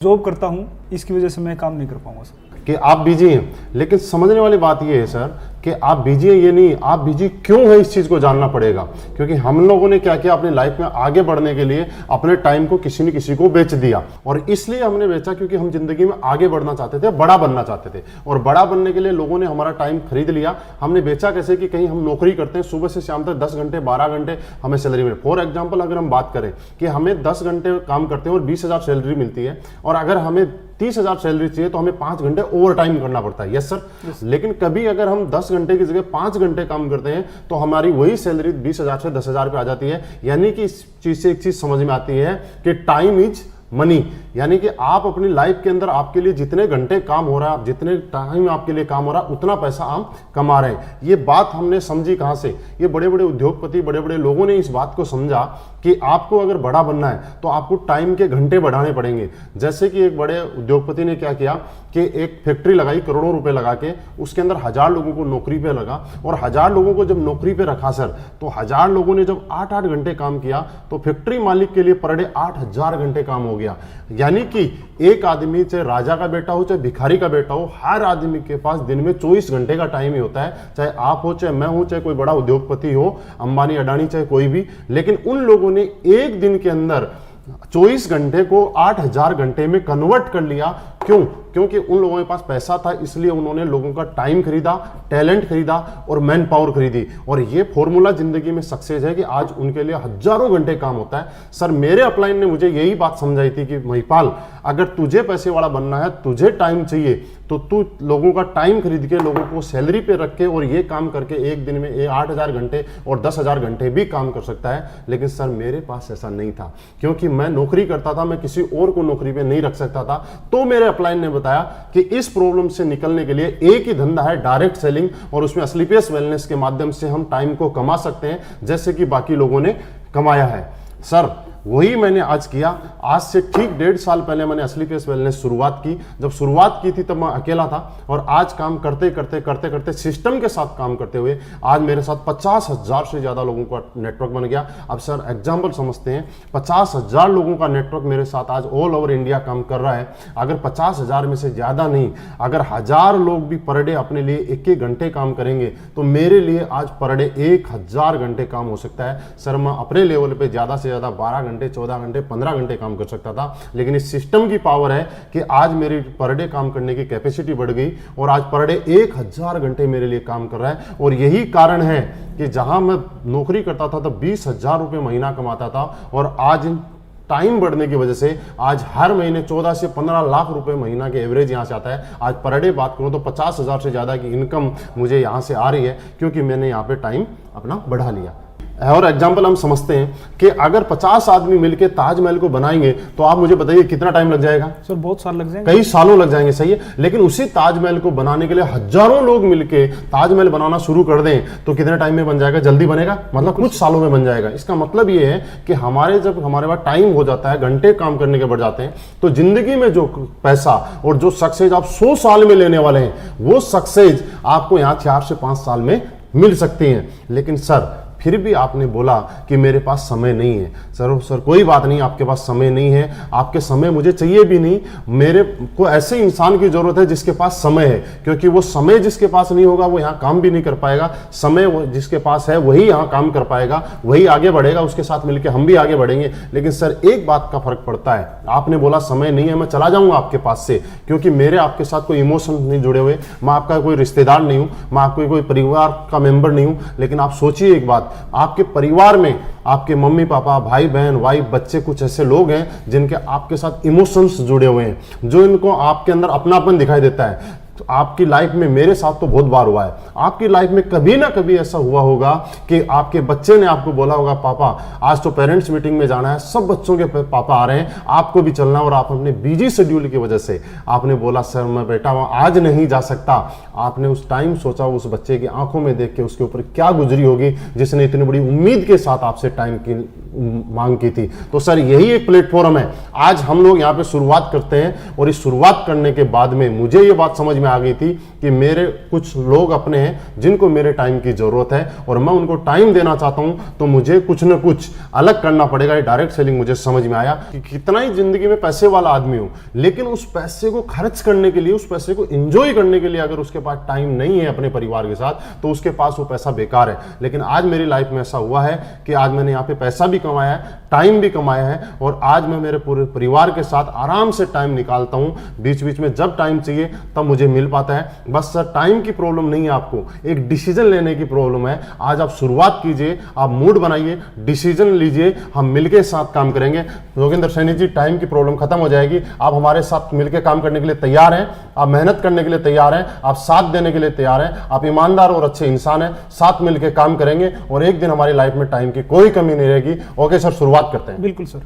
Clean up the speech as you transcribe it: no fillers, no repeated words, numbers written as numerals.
Job करता हूँ, इसकी वजह से मैं काम नहीं कर पाऊंगा सर। कि आप बिजी हैं, लेकिन समझने वाली बात ये है सर कि आप बिजी हैं ये नहीं, आप बिजी क्यों है इस चीज को जानना पड़ेगा। क्योंकि हम लोगों ने क्या किया, अपनी लाइफ में आगे बढ़ने के लिए अपने टाइम को किसी न किसी को बेच दिया। और इसलिए हमने बेचा क्योंकि हम जिंदगी में आगे बढ़ना चाहते थे, बड़ा बनना चाहते थे। और बड़ा बनने के लिए लोगों ने हमारा टाइम खरीद लिया। हमने बेचा कैसे कि कहीं हम नौकरी करते हैं, सुबह से शाम तक 10 घंटे 12 घंटे हमें सैलरी मिले। फॉर एग्जाम्पल अगर हम बात करें कि हमें 10 घंटे काम करते हैं और 20,000 सैलरी मिलती है, और अगर हमें 30,000 सैलरी चाहिए तो हमें 5 घंटे ओवर टाइम करना पड़ता है। Yes sir. लेकिन कभी अगर हम 10 घंटे की जगह 5 घंटे काम करते हैं तो हमारी वही सैलरी 20,000 से 10,000 पे आ जाती है। यानी कि इस चीज से एक चीज समझ में आती है कि टाइम इज मनी। यानी कि आप अपनी लाइफ के अंदर आपके लिए जितने घंटे काम हो रहा है, जितने टाइम आपके लिए काम हो रहा है, उतना पैसा आप कमा रहे हैं। ये बात हमने समझी कहां से, ये बड़े बड़े उद्योगपति, बड़े बड़े लोगों ने इस बात को समझा कि आपको अगर बड़ा बनना है तो आपको टाइम के घंटे बढ़ाने पड़ेंगे। जैसे कि एक बड़े उद्योगपति ने क्या किया कि एक फैक्ट्री लगाई करोड़ों रुपए लगा के, उसके अंदर 1000 लोगों को नौकरी पे लगा। और 1000 लोगों को जब नौकरी पे रखा सर, तो 1000 लोगों ने जब 8-8 घंटे काम किया तो फैक्ट्री मालिक के लिए पर डे 8000 घंटे काम हो गया। यानी कि एक आदमी, चाहे राजा का बेटा हो चाहे भिखारी का बेटा हो, हर आदमी के पास दिन में 24 घंटे का टाइम ही होता है। चाहे आप हो, चाहे मैं हूं, चाहे कोई बड़ा उद्योगपति हो, अंबानी अडानी, चाहे कोई भी। लेकिन उन लोगों ने एक दिन के अंदर 24 घंटे को 8000 घंटे में कन्वर्ट कर लिया। क्यों? क्योंकि उन लोगों के पास पैसा था, इसलिए उन्होंने लोगों का टाइम खरीदा, टैलेंट खरीदा और मैन पावर खरीदी। और ये फॉर्मूला जिंदगी में सक्सेस है कि आज उनके लिए हजारों घंटे काम होता है। सर मेरे अपलाइन ने मुझे यही बात समझाई थी कि महिपाल, अगर तुझे पैसे वाला बनना है, तुझे टाइम चाहिए, तो तू लोगों का टाइम खरीद के, लोगों को सैलरी पे रख के और ये काम करके एक दिन में 8000 घंटे और 10,000 घंटे भी काम कर सकता है। लेकिन सर मेरे पास ऐसा नहीं था, क्योंकि मैं नौकरी करता था, मैं किसी और को नौकरी पे नहीं रख सकता था। तो मेरे अपलाइन ने बताया कि इस प्रॉब्लम से निकलने के लिए एक ही धंधा है, डायरेक्ट सेलिंग, और उसमें स्लीपियस वेलनेस के माध्यम से हम टाइम को कमा सकते हैं, जैसे कि बाकी लोगों ने कमाया है। सर वही मैंने आज किया। आज से ठीक 1.5 साल पहले मैंने स्लीपियस वेलनेस शुरुआत की। जब शुरुआत की थी तब मैं अकेला था, और आज काम करते करते करते करते सिस्टम के साथ काम करते हुए आज मेरे साथ 50,000 से ज्यादा लोगों का नेटवर्क बन गया। अब सर एग्जाम्पल समझते हैं, 50,000 लोगों का नेटवर्क मेरे साथ आज ऑल ओवर इंडिया काम कर रहा है। अगर 50,000 में से ज्यादा नहीं, अगर 1000 लोग भी पर डे अपने लिए 1-1 घंटे काम करेंगे तो मेरे लिए आज पर डे 1000 घंटे काम हो सकता है। सर मैं अपने लेवल पे ज्यादा से ज्यादा 12 घंटे, 14 घंटे, 15 घंटे काम कर सकता था। लेकिन इस सिस्टम की पावर है कि आज मेरी पर डे काम करने की कैपेसिटी बढ़ गई और आज पर डे 1000 घंटे मेरे लिए काम कर रहा है। और यही कारण है कि जहां मैं नौकरी करता था तब 20,000 रुपए महीना कमाता था, और आज टाइम बढ़ने की वजह से आज हर महीने 14 से 15 लाख रुपए महीना के एवरेज यहां से आता है। आज पर डे बात करूं तो 50,000 से ज्यादा की इनकम मुझे यहां से आ रही है, क्योंकि मैंने यहां पे टाइम अपना बढ़ा लिया। और एग्जाम्पल हम समझते हैं कि अगर 50 आदमी मिलकर ताजमहल को बनाएंगे तो आप मुझे बताइए कितना टाइम लग जाएगा? सर बहुत साल लग जाएंगे, कई सालों लग जाएंगे, सही है। लेकिन उसी ताजमहल को बनाने के लिए हजारों लोग मिलकर ताजमहल बनाना शुरू कर दें तो कितने टाइम में बन जाएगा? जल्दी बनेगा, मतलब कुछ सालों में बन जाएगा। इसका मतलब ये है कि जब हमारे पास टाइम हो जाता है, घंटे काम करने के बढ़ जाते हैं, तो जिंदगी में जो पैसा और जो सक्सेस आप 100 साल में लेने वाले हैं, वो सक्सेस आपको यहाँ 4 से 5 साल में मिल सकती हैं। लेकिन सर फिर भी आपने बोला कि मेरे पास समय नहीं है। सर कोई बात नहीं, आपके पास समय नहीं है, आपके समय मुझे चाहिए भी नहीं। मेरे को ऐसे इंसान की जरूरत है जिसके पास समय है, क्योंकि वो समय जिसके पास नहीं होगा वो यहाँ काम भी नहीं कर पाएगा। समय जिसके पास है वही यहाँ काम कर पाएगा, वही आगे बढ़ेगा, उसके साथ मिलकर हम भी आगे बढ़ेंगे। लेकिन सर एक बात का फर्क पड़ता है, आपने बोला समय नहीं है, मैं चला जाऊंगा आपके पास से, क्योंकि मेरे आपके साथ कोई इमोशन नहीं जुड़े हुए, मैं आपका कोई रिश्तेदार नहीं हूं, मैं आपको कोई परिवार का मेंबर नहीं हूं। लेकिन आप सोचिए एक बात, आपके परिवार में आपके मम्मी पापा, भाई बहन, वाइफ, बच्चे, कुछ ऐसे लोग हैं जिनके आपके साथ इमोशंस जुड़े हुए हैं, जो इनको आपके अंदर अपनापन दिखाई देता है। तो आपकी लाइफ में, मेरे साथ तो बहुत बार हुआ है, आपकी लाइफ में कभी ना कभी ऐसा हुआ होगा कि आपके बच्चे ने आपको बोला होगा, पापा आज तो पेरेंट्स मीटिंग में जाना है, सब बच्चों के पापा आ रहे हैं, आपको भी चलना, और आप अपने बिजी शेड्यूल की वजह से आपने बोला सर मैं बेटा आज नहीं जा सकता। आपने उस टाइम सोचा उस बच्चे की आंखों में देख के उसके ऊपर क्या गुजरी होगी जिसने इतनी बड़ी उम्मीद के साथ आपसे टाइम की मांग की थी। तो सर यही एक प्लेटफॉर्म है, आज हम लोग यहाँ पे शुरुआत करते हैं, और इस शुरुआत करने के बाद में मुझे ये बात समझ में आ गई थी कि मेरे कुछ लोग अपने हैं जिनको मेरे टाइम की जरूरत है और मैं उनको टाइम देना चाहता हूं, तो मुझे कुछ न कुछ अलग करना पड़ेगा। ये डायरेक्ट सेलिंग मुझे समझ में आया कि कितना ही जिंदगी में पैसे वाला आदमी हो, लेकिन उस पैसे को खर्च करने के लिए, उस पैसे को एंजॉय करने के लिए अगर उसके पास टाइम नहीं है अपने परिवार के साथ, तो उसके पास वो पैसा बेकार है। लेकिन आज मेरी लाइफ में ऐसा हुआ है कि आज मैंने यहाँ पे पैसा भी कमाया है, टाइम भी कमाया है, और आज मैं मेरे पूरे परिवार के साथ आराम से टाइम निकालता हूं। बीच बीच में जब टाइम चाहिए तब मुझे मिल पाता है। बस सर टाइम की प्रॉब्लम नहीं है, आपको एक डिसीजन लेने की प्रॉब्लम है। आज आप शुरुआत कीजिए, आप मूड बनाइए, डिसीजन लीजिए, हम मिलके साथ काम करेंगे। योगेंद्र सैनी जी, टाइम की प्रॉब्लम खत्म हो जाएगी। आप हमारे साथ मिलकर काम करने के लिए तैयार हैं, आप मेहनत करने के लिए तैयार हैं, आप साथ देने के लिए तैयार हैं, आप ईमानदार और अच्छे इंसान हैं, साथ मिलकर काम करेंगे और एक दिन हमारी लाइफ में टाइम की कोई कमी नहीं रहेगी। ओके सर, शुरुआत करते हैं। बिल्कुल सर।